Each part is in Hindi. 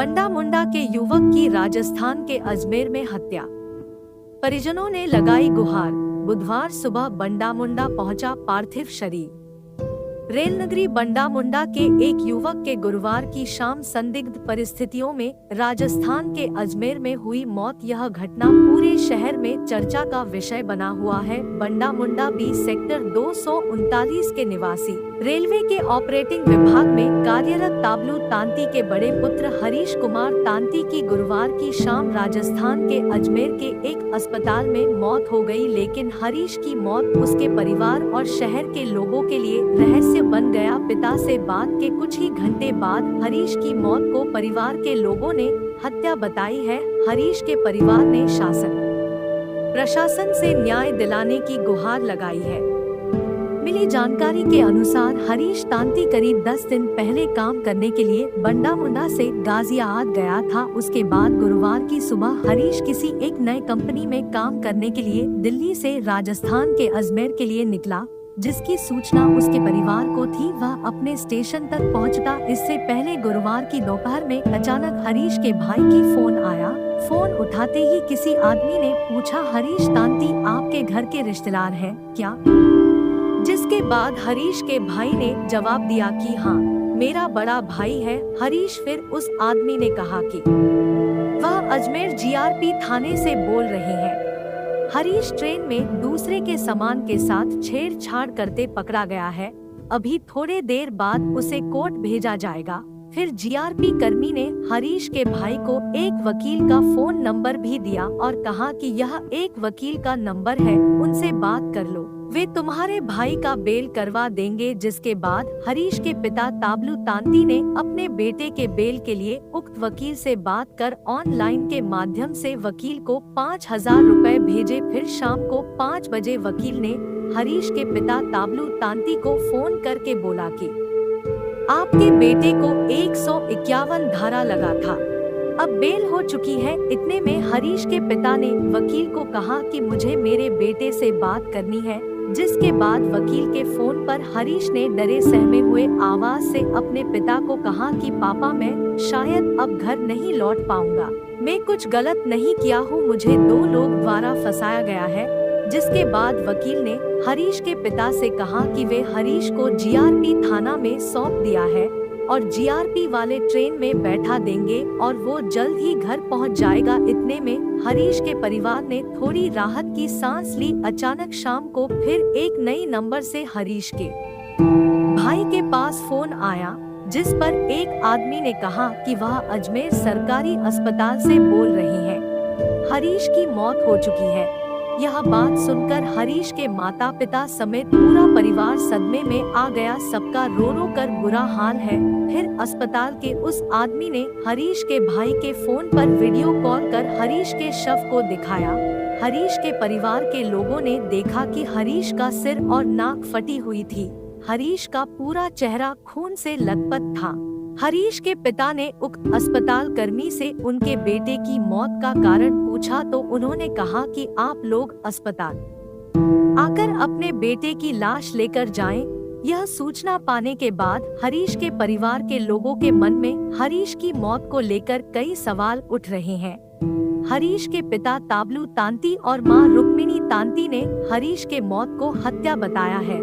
बंडा मुंडा के युवक की राजस्थान के अजमेर में हत्या। परिजनों ने लगाई गुहार। बुधवार सुबह बंडा मुंडा पहुंचा पार्थिव शरीर। रेल नगरी बंडा मुंडा के एक युवक के गुरुवार की शाम संदिग्ध परिस्थितियों में राजस्थान के अजमेर में हुई मौत। यह घटना पूरे शहर में चर्चा का विषय बना हुआ है। बंडा मुंडा 20 सेक्टर 239 के निवासी रेलवे के ऑपरेटिंग विभाग में कार्यरत ताबलू तांती के बड़े पुत्र हरीश कुमार तांती की गुरुवार की शाम राजस्थान के अजमेर के एक अस्पताल में मौत हो गई। लेकिन हरीश की मौत उसके परिवार और शहर के लोगों के लिए रहस्य बन गया। पिता से बात के कुछ ही घंटे बाद हरीश की मौत को परिवार के लोगों ने हत्या बताई है। हरीश के परिवार ने शासन प्रशासन से न्याय दिलाने की गुहार लगाई है। मिली जानकारी के अनुसार हरीश तांती करीब 10 दिन पहले काम करने के लिए बंडा मुंडा से गाजियाबाद गया था। उसके बाद गुरुवार की सुबह हरीश किसी एक नए कंपनी में काम करने के लिए दिल्ली से राजस्थान के अजमेर के लिए निकला, जिसकी सूचना उसके परिवार को थी। वह अपने स्टेशन तक पहुंचता। इससे पहले गुरुवार की दोपहर में अचानक हरीश के भाई की फोन आया। फोन उठाते ही किसी आदमी ने पूछा, हरीश तांती आपके घर के रिश्तेदार हैं क्या? जिसके बाद हरीश के भाई ने जवाब दिया कि हाँ, मेरा बड़ा भाई है। हरीश फिर उस आदमी ने कहा कि वह अजमेर जीआरपी थाने से बोल रहे हैं। हरीश ट्रेन में दूसरे के सामान के साथ छेड़छाड़ करते पकड़ा गया है। अभी थोड़े देर बाद उसे कोर्ट भेजा जाएगा। फिर जीआरपी कर्मी ने हरीश के भाई को एक वकील का फोन नंबर भी दिया और कहा कि यह एक वकील का नंबर है, उनसे बात कर लो, वे तुम्हारे भाई का बेल करवा देंगे। जिसके बाद हरीश के पिता ताबलू तांती ने अपने बेटे के बेल के लिए उक्त वकील से बात कर ऑनलाइन के माध्यम से वकील को 5,000 रुपए भेजे। फिर शाम को 5 बजे वकील ने हरीश के पिता ताबलू तांती को फोन करके बोला कि आपके बेटे को 151 धारा लगा था, अब बेल हो चुकी है। इतने में हरीश के पिता ने वकील को कहा कि मुझे मेरे बेटे से बात करनी है। जिसके बाद वकील के फोन पर हरीश ने डरे सहमे हुए आवाज से अपने पिता को कहा कि पापा, मैं शायद अब घर नहीं लौट पाऊंगा। मैं कुछ गलत नहीं किया हूँ, मुझे 2 लोग द्वारा फंसाया गया है। जिसके बाद वकील ने हरीश के पिता से कहा कि वे हरीश को जीआरपी थाना में सौंप दिया है और जीआरपी वाले ट्रेन में बैठा देंगे और वो जल्द ही घर पहुंच जाएगा। इतने में हरीश के परिवार ने थोड़ी राहत की सांस ली। अचानक शाम को फिर एक नई नंबर से हरीश के भाई के पास फोन आया, जिस पर एक आदमी ने कहा कि वह अजमेर सरकारी अस्पताल से बोल रहे हैं, हरीश की मौत हो चुकी है। यह बात सुनकर हरीश के माता पिता समेत पूरा परिवार सदमे में आ गया। सबका रो रो कर बुरा हाल है। फिर अस्पताल के उस आदमी ने हरीश के भाई के फोन पर वीडियो कॉल कर हरीश के शव को दिखाया। हरीश के परिवार के लोगों ने देखा कि हरीश का सिर और नाक फटी हुई थी। हरीश का पूरा चेहरा खून से लथपथ था। हरीश के पिता ने उक्त अस्पताल कर्मी से उनके बेटे की मौत का कारण पूछा तो उन्होंने कहा कि आप लोग अस्पताल आकर अपने बेटे की लाश लेकर जाएं। यह सूचना पाने के बाद हरीश के परिवार के लोगों के मन में हरीश की मौत को लेकर कई सवाल उठ रहे हैं। हरीश के पिता ताबलू तांती और मां रुक्मिणी तांती ने हरीश के मौत को हत्या बताया है।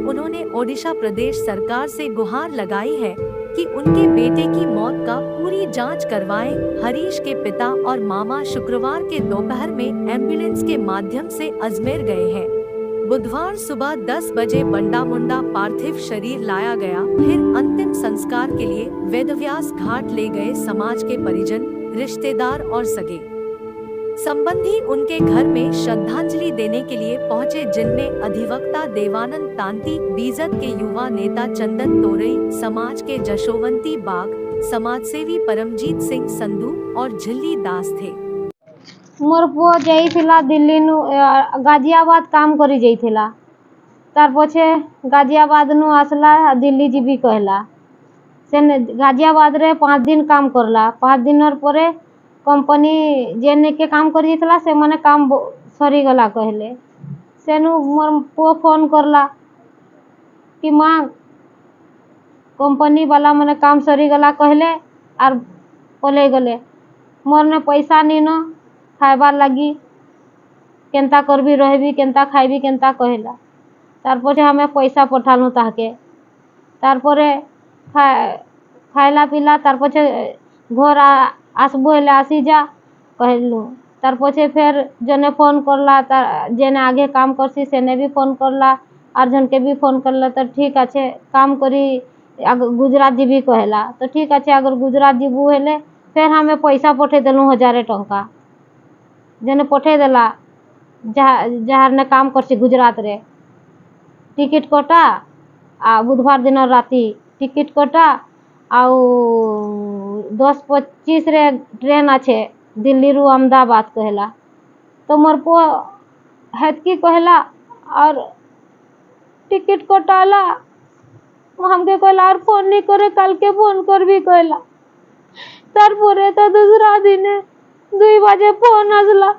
उन्होंने ओडिशा प्रदेश सरकार से गुहार लगाई है कि उनके बेटे की मौत का पूरी जांच करवाएं। हरीश के पिता और मामा शुक्रवार के दोपहर में एम्बुलेंस के माध्यम से अजमेर गए हैं। बुधवार सुबह 10 बजे बंडा मुंडा पार्थिव शरीर लाया गया। फिर अंतिम संस्कार के लिए वेदव्यास घाट ले गए समाज के परिजन, रिश्तेदार और सगे संबंधी उनके घर में श्रद्धांजलि देने के लिए पहुंचे, जिनमें अधिवक्ता देवानंद तांती, बीजद के युवा नेता चंदन तोरई, समाज के जशोवंती बाग, समाजसेवी परमजीत सिंह संधू और झिल्ली दास थे। मोर पुओ जाइथिला दिल्ली नु गाजियाबाद काम करी जाइथिला। तार पछे गाजियाबाद नु आसला दिल्ली जीबी कहला। से गाजियाबाद रे 5 दिन काम करला। 5 दिन परे कंपनी जेने के काम करी जाइथिला से माने काम सरी गला कहले। सेनु मोर पुओ फोन करला कि मां कंपनी वाला माने काम सरी गला कहले। आर पलै गले मोरने पैसा नीन खाइबार लगी केन्ता करबी रहबी केन्ता खाइबी केन्ता कहला तार पछे हमें पैसा पठालु ताके तार परे खाइला पिला तार पछे घर आसबो हेले आसी जा कहलु तार पछे फेर जने फोन करला जेने आगे काम करसी सेने भी फोन करला आर जन के भी फोन करला तो ठीक अच्छे काम करी गुजरात जीबी कहला तो ठीक अच्छे अगर गुजरात जीबू हेले फिर हमें पैसा पठे देलु 1000 टंका जेने पठे देला जहाँ ने काम करसी गुजरात रे टिकट कटा आ बुधवार दिन राति टिकट कटा आउ 10:25 रे ट्रेन अच्छे दिल्ली रु अहमदाबाद कहला तो मोर पो हेतकी कहला और टिकट कटाला हमके कहला और फोन नहीं करे कल के फोन कर भी कहला तार पूरे तो दूसरा दिन 2 बजे फोन आसला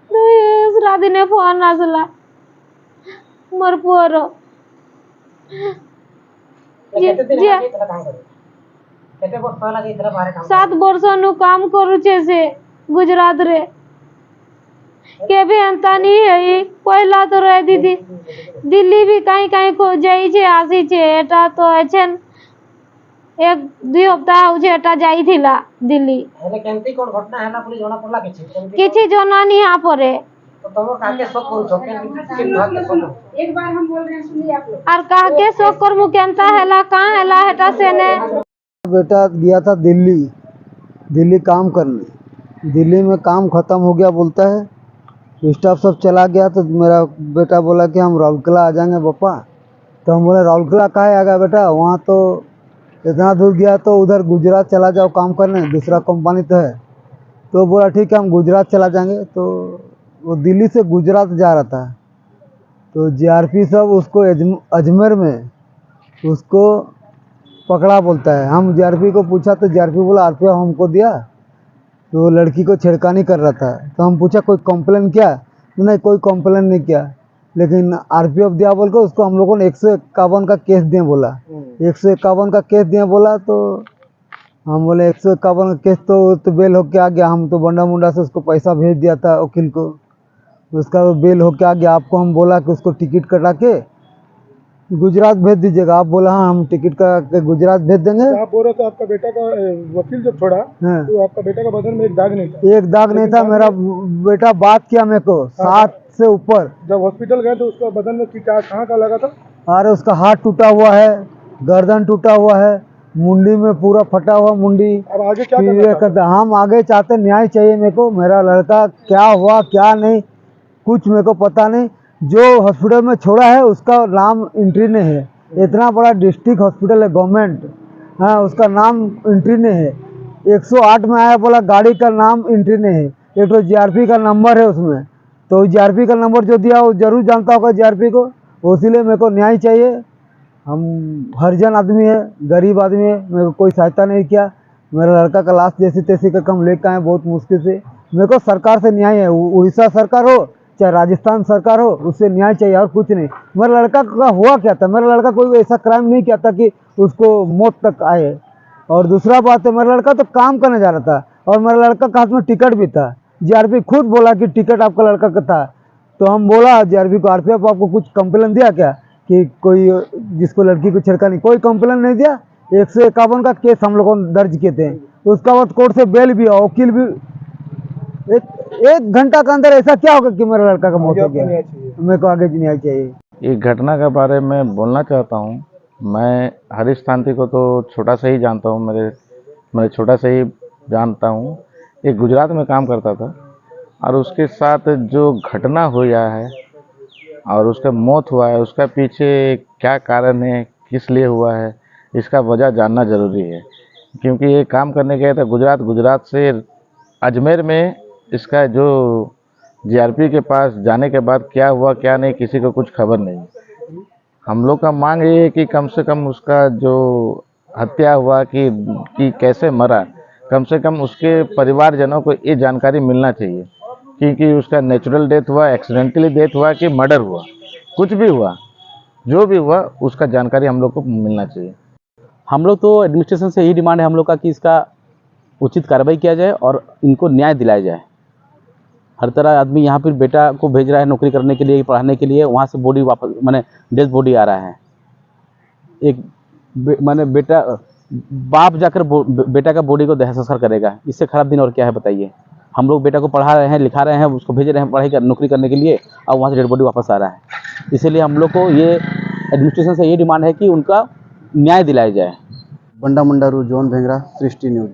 दूसरा दिन फोन आसला मोर पुअर 7 वर्ष नु काम करूचे से गुजरात रे के भी अंता नहीं है पहला तो रहे दीदी दिल्ली भी कहीं कहीं को जाई छे आसी छे एटा तो एछन 1-2 हफ्ता होछे एटा जाई थिला दिल्ली हेले केमती कोन घटना हैला पुलिस जणा पड़ला किछि जना नहीं आ परे तो तुम काके शक करू छो के भाग के शक एक बार हम बोल रहे हैं सुनिए आप लोग और काके शक करमु केनता हैला कहां हैला हेटा सेने बेटा गया था दिल्ली काम करने दिल्ली में काम खत्म हो गया बोलता है स्टाफ सब चला गया तो मेरा बेटा बोला कि हम राउरकेला आ जाएंगे पापा तो हम बोले राउरकेला कहाँ आ गया बेटा वहाँ तो इतना दूर गया तो उधर गुजरात चला जाओ काम करने दूसरा कंपनी तो है तो बोला ठीक है हम गुजरात चला जाएंगे तो वो दिल्ली से गुजरात जा रहा था तो जीआरपी सब उसको अजमेर में उसको पकड़ा बोलता है हम जीआरपी को पूछा तो जीआरपी बोला आरपीएफ हमको दिया तो लड़की को छेड़खानी कर रहा था तो हम पूछा कोई कंप्लेन किया नहीं कोई कंप्लेन नहीं किया लेकिन आरपीएफ दिया बोल के उसको हम लोगों ने 151 का केस दिए बोला 151 का केस दिए बोला तो हम बोले 151 का केस तो बेल होके आ गया हम तो बंडा मुंडा से उसको पैसा भेज दिया था वकील को उसका बेल होके आ गया आपको हम बोला कि उसको टिकट कटा के गुजरात भेज दीजिएगा आप बोला हाँ हम टिकट का गुजरात भेज देंगे आप बोल रहे थे आपका बेटा का वकील जब छोड़ा हाँ। तो आपका बेटा का बदन में एक दाग नहीं था एक दाग नहीं था मेरा बेटा बात किया मेरे को 7 से ऊपर जब हॉस्पिटल गए तो उसका बदन में क्या कहाँ का लगा था अरे उसका हाथ टूटा हुआ है गर्दन टूटा हुआ है मुंडी में पूरा फटा हुआ मुंडी अब आगे क्या ये करता हम आगे चाहते न्याय चाहिए मेरे को मेरा लड़का क्या हुआ क्या नहीं कुछ मेरे को पता नहीं जो हॉस्पिटल में छोड़ा है उसका नाम एंट्री नहीं है इतना बड़ा डिस्ट्रिक्ट हॉस्पिटल है गवर्नमेंट हाँ उसका नाम एंट्री नहीं है 108 में आया बोला गाड़ी का नाम एंट्री नहीं है एक तो जीआरपी का नंबर है उसमें तो जीआरपी का नंबर जो दिया वो जरूर जानता होगा जीआरपी को इसीलिए मेरे को न्याय चाहिए हम हरिजन आदमी है गरीब आदमी है मेरे को कोई सहायता नहीं किया मेरा लड़का का लाश जैसी तैसी का कम लेकर आए बहुत मुश्किल से मेरे को सरकार से न्याय है उड़ीसा सरकार हो चाहे राजस्थान सरकार हो उससे न्याय चाहिए और कुछ नहीं मेरा लड़का का हुआ क्या था मेरा लड़का कोई ऐसा क्राइम नहीं किया था कि उसको मौत तक आए और दूसरा बात है मेरा लड़का तो काम करने जा रहा था और मेरा लड़का के हाथ में टिकट भी था जीआरपी खुद बोला कि टिकट आपका लड़का का था तो हम बोला जीआरपी को आरपीएफ आपको कुछ कंप्लेन दिया क्या कि कोई जिसको लड़की को छिड़का नहीं कोई कंप्लेन नहीं दिया 151 का केस हम लोगों ने दर्ज किए थे उसका बाद कोर्ट से बेल भी वकील भी एक घंटा के अंदर ऐसा क्या होगा कि मेरा लड़का का मौत हो गया मेरे को आगे न्याय चाहिए। एक घटना के बारे में बोलना चाहता हूँ। मैं हरीश तांती को तो छोटा से ही जानता हूँ, मैं छोटा से ही जानता हूँ। एक गुजरात में काम करता था और उसके साथ जो घटना हुआ है और उसका मौत हुआ है उसका पीछे क्या कारण है किस लिए हुआ है इसका वजह जानना ज़रूरी है क्योंकि ये काम करने गया था गुजरात से अजमेर में। इसका जो जीआरपी के पास जाने के बाद क्या हुआ क्या नहीं किसी को कुछ खबर नहीं। हम लोग का मांग ये है कि कम से कम उसका जो हत्या हुआ कि कैसे मरा कम से कम उसके परिवारजनों को ये जानकारी मिलना चाहिए क्योंकि उसका नेचुरल डेथ हुआ एक्सीडेंटली डेथ हुआ कि मर्डर हुआ कुछ भी हुआ जो भी हुआ उसका जानकारी हम लोग को मिलना चाहिए। हम लोग तो एडमिनिस्ट्रेशन से यही डिमांड है हम लोग का कि इसका उचित कार्रवाई किया जाए और इनको न्याय दिलाया जाए। हर तरह आदमी यहाँ पर बेटा को भेज रहा है नौकरी करने के लिए, पढ़ाने के लिए, वहाँ से बॉडी वापस माने डेड बॉडी आ रहा है। एक माने बेटा बाप जाकर बेटा का बॉडी को देह संस्कार करेगा, इससे खराब दिन और क्या है बताइए। हम लोग बेटा को पढ़ा रहे हैं, लिखा रहे हैं, उसको भेज रहे हैं पढ़ाई कर नौकरी करने के लिए, और वहाँ से डेड बॉडी वापस आ रहा है। इसीलिए हम लोग को ये एडमिनिस्ट्रेशन से ये डिमांड है कि उनका न्याय दिलाया जाए। बंडा मुंडारू, जॉन भेंगरा, सृष्टि न्यूज।